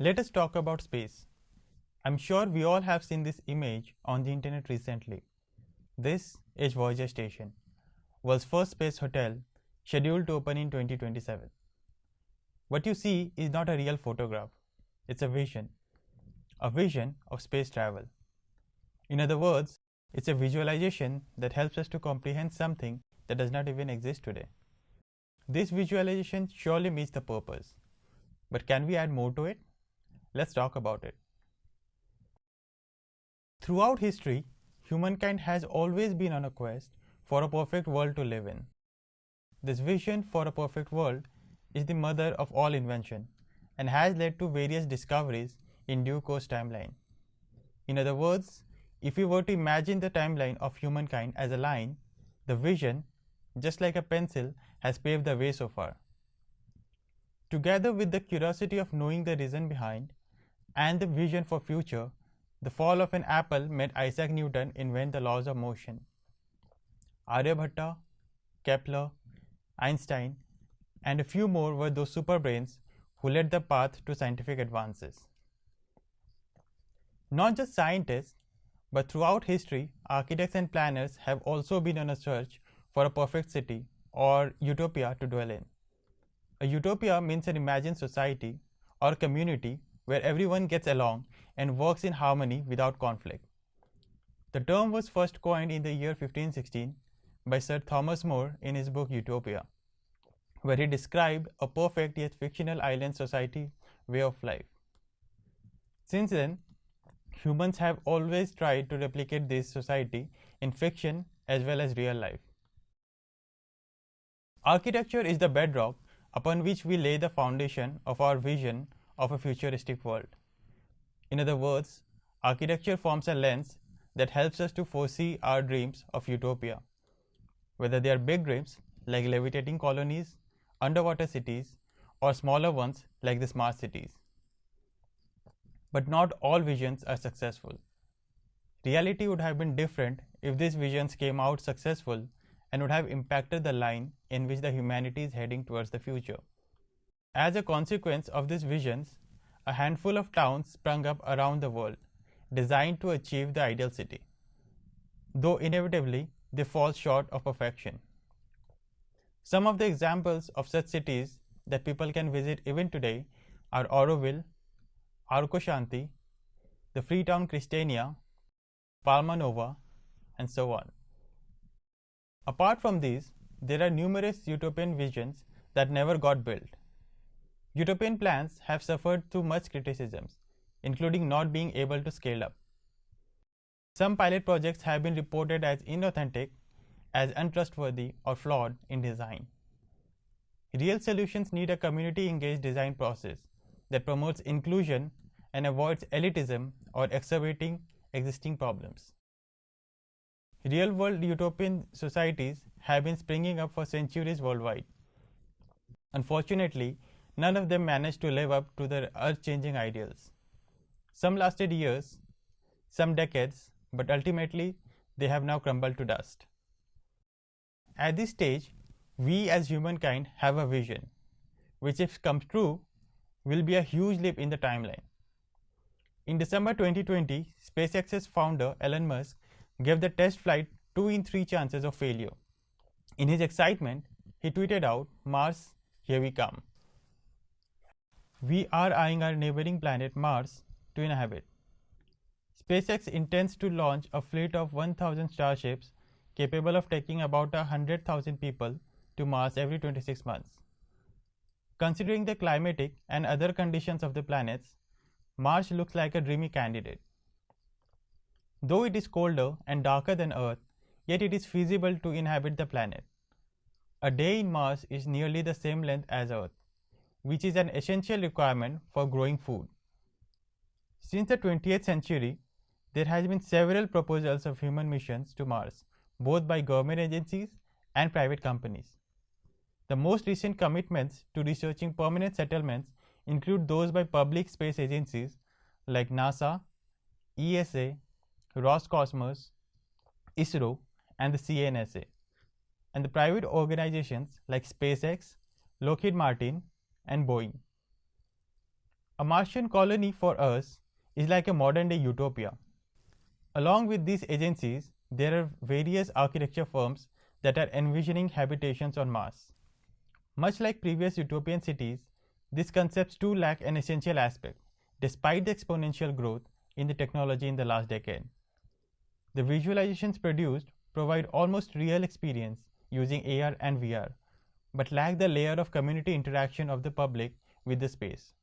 Let us talk about space. I'm sure we all have seen this image on the internet recently. This is Voyager Station, world's first space hotel, scheduled to open in 2027. What you see is not a real photograph, it's a vision of space travel. In other words, it's a visualization that helps us to comprehend something that does not even exist today. This visualization surely meets the purpose, but can we add more to it? Let's talk about it. Throughout history, humankind has always been on a quest for a perfect world to live in. This vision for a perfect world is the mother of all invention and has led to various discoveries in due course timeline. In other words, if we were to imagine the timeline of humankind as a line, the vision, just like a pencil, has paved the way so far. Together with the curiosity of knowing the reason behind and the vision for future, the fall of an apple made Isaac Newton invent the laws of motion. Aryabhatta, Kepler, Einstein, and a few more were those superbrains who led the path to scientific advances. Not just scientists, but throughout history, architects and planners have also been on a search for a perfect city or utopia to dwell in. A utopia means an imagined society or community where everyone gets along and works in harmony without conflict. The term was first coined in the year 1516 by Sir Thomas More in his book Utopia, where he described a perfect yet fictional island society way of life. Since then, humans have always tried to replicate this society in fiction as well as real life. Architecture is the bedrock upon which we lay the foundation of our vision of a futuristic world. In other words, architecture forms a lens that helps us to foresee our dreams of utopia, whether they are big dreams like levitating colonies, underwater cities, or smaller ones like the smart cities. But not all visions are successful. Reality would have been different if these visions came out successful and would have impacted the line in which the humanity is heading towards the future. As a consequence of these visions, a handful of towns sprung up around the world, designed to achieve the ideal city, though inevitably they fall short of perfection. Some of the examples of such cities that people can visit even today are Auroville, Arcoshanti, the Freetown Christiania, Palma Nova, and so on. Apart from these, there are numerous utopian visions that never got built. Utopian plans have suffered too much criticisms, including not being able to scale up. Some pilot projects have been reported as inauthentic, as untrustworthy, or flawed in design. Real solutions need a community-engaged design process that promotes inclusion and avoids elitism or exacerbating existing problems. Real-world utopian societies have been springing up for centuries worldwide. Unfortunately, none of them managed to live up to their earth-changing ideals. Some lasted years, some decades, but ultimately they have now crumbled to dust. At this stage, we as humankind have a vision, which if comes true, will be a huge leap in the timeline. In December 2020, SpaceX's founder Elon Musk gave the test flight 2 in 3 chances of failure. In his excitement, he tweeted out, "Mars, here we come." We are eyeing our neighboring planet Mars to inhabit. SpaceX intends to launch a fleet of 1,000 starships capable of taking about 100,000 people to Mars every 26 months. Considering the climatic and other conditions of the planets, Mars looks like a dreamy candidate. Though it is colder and darker than Earth, yet it is feasible to inhabit the planet. A day in Mars is nearly the same length as Earth, which is an essential requirement for growing food. Since the 20th century, there has been several proposals of human missions to Mars, both by government agencies and private companies. The most recent commitments to researching permanent settlements include those by public space agencies like NASA, ESA, Roscosmos, ISRO, and the CNSA, and the private organizations like SpaceX, Lockheed Martin, and Boeing. A Martian colony for us is like a modern day utopia. Along with these agencies, there are various architecture firms that are envisioning habitations on Mars. Much like previous utopian cities, these concepts too lack an essential aspect, despite the exponential growth in the technology in the last decade. The visualizations produced provide almost real experience using AR and VR, but lack the layer of community interaction of the public with the space.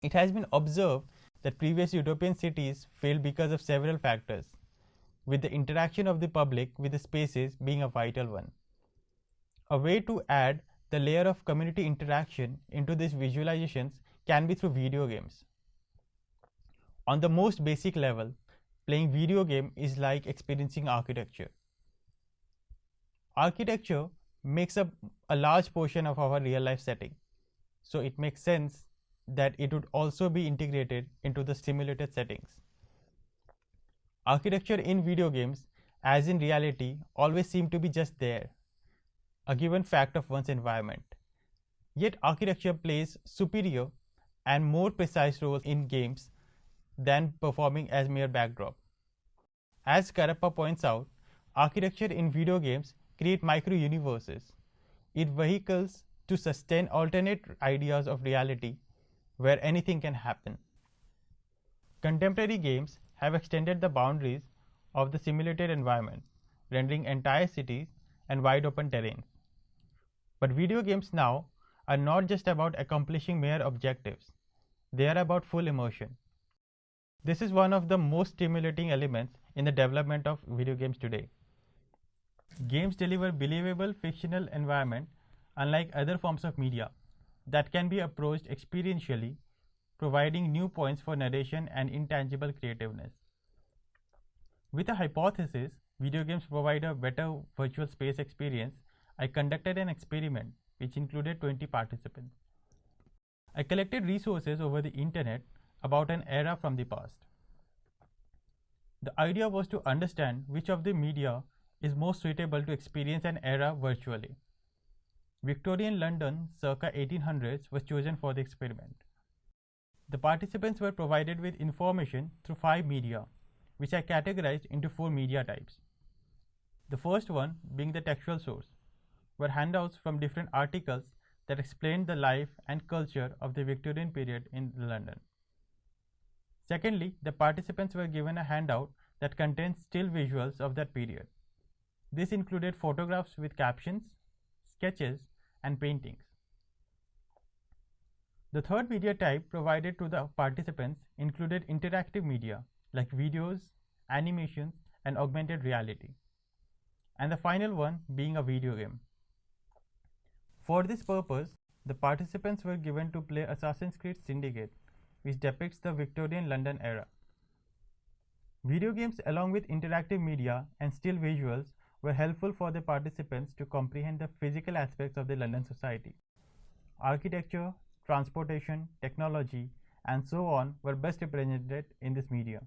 It has been observed that previous utopian cities failed because of several factors, with the interaction of the public with the spaces being a vital one. A way to add the layer of community interaction into these visualizations can be through video games. On the most basic level, playing video game is like experiencing architecture. Architecture makes up a large portion of our real life setting, so it makes sense that it would also be integrated into the simulated settings. Architecture in video games, as in reality, always seem to be just there, a given fact of one's environment. Yet architecture plays superior and more precise roles in games than performing as mere backdrop. As Karappa points out, architecture in video games create micro-universes. It vehicles to sustain alternate ideas of reality where anything can happen. Contemporary games have extended the boundaries of the simulated environment, rendering entire cities and wide open terrains. But video games now are not just about accomplishing mere objectives, they are about full immersion. This is one of the most stimulating elements in the development of video games today. Games deliver believable fictional environment unlike other forms of media that can be approached experientially, providing new points for narration and intangible creativeness. With a hypothesis, video games provide a better virtual space experience. I conducted an experiment which included 20 participants. I collected resources over the internet about an era from the past. The idea was to understand which of the media is most suitable to experience an era virtually. Victorian London circa 1800s was chosen for the experiment. The participants were provided with information through 5 media, which I categorized into 4 media types. The first one, being the textual source, were handouts from different articles that explained the life and culture of the Victorian period in London. Secondly, the participants were given a handout that contained still visuals of that period. This included photographs with captions, sketches, and paintings. The third media type provided to the participants included interactive media like videos, animations, and augmented reality. And the final one being a video game. For this purpose, the participants were given to play Assassin's Creed Syndicate, which depicts the Victorian London era. Video games, along with interactive media and still visuals, were helpful for the participants to comprehend the physical aspects of the London society. Architecture, transportation, technology, and so on were best represented in this media.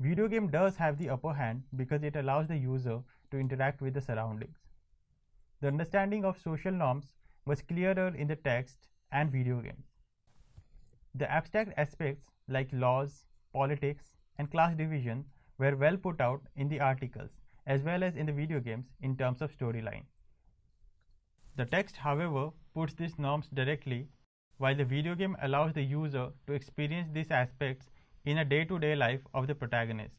Video game does have the upper hand because it allows the user to interact with the surroundings. The understanding of social norms was clearer in the text and video games. The abstract aspects like laws, politics, and class division were well put out in the articles as well as in the video games in terms of storyline. The text, however, puts these norms directly, while the video game allows the user to experience these aspects in a day-to-day life of the protagonist.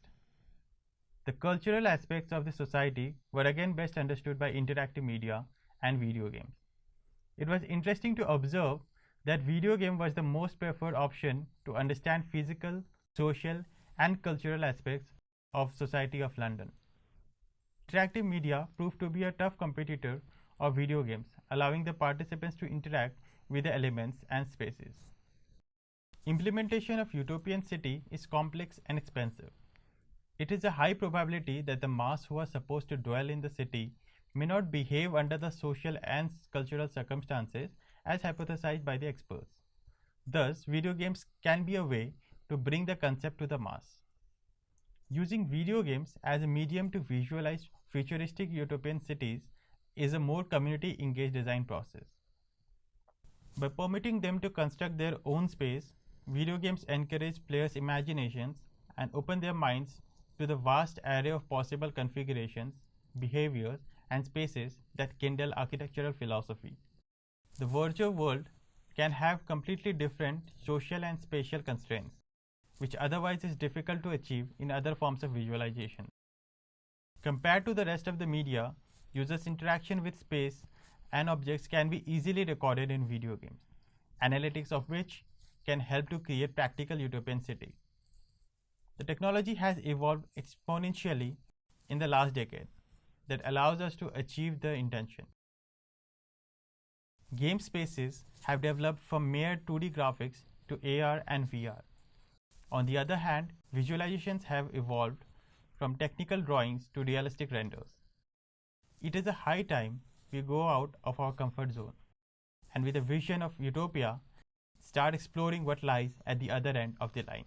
The cultural aspects of the society were again best understood by interactive media and video games. It was interesting to observe that video game was the most preferred option to understand physical, social, and cultural aspects of society of London. Interactive media proved to be a tough competitor of video games, allowing the participants to interact with the elements and spaces. Implementation of utopian city is complex and expensive. It is a high probability that the mass who are supposed to dwell in the city may not behave under the social and cultural circumstances as hypothesized by the experts. Thus, video games can be a way to bring the concept to the mass. Using video games as a medium to visualize futuristic utopian cities is a more community-engaged design process. By permitting them to construct their own space, video games encourage players' imaginations and open their minds to the vast array of possible configurations, behaviors, and spaces that kindle architectural philosophy. The virtual world can have completely different social and spatial constraints, which otherwise is difficult to achieve in other forms of visualization. Compared to the rest of the media, users' interaction with space and objects can be easily recorded in video games, analytics of which can help to create practical utopian cities. The technology has evolved exponentially in the last decade that allows us to achieve the intention. Game spaces have developed from mere 2D graphics to AR and VR. On the other hand, visualizations have evolved from technical drawings to realistic renders. It is a high time we go out of our comfort zone and with a vision of utopia, start exploring what lies at the other end of the line.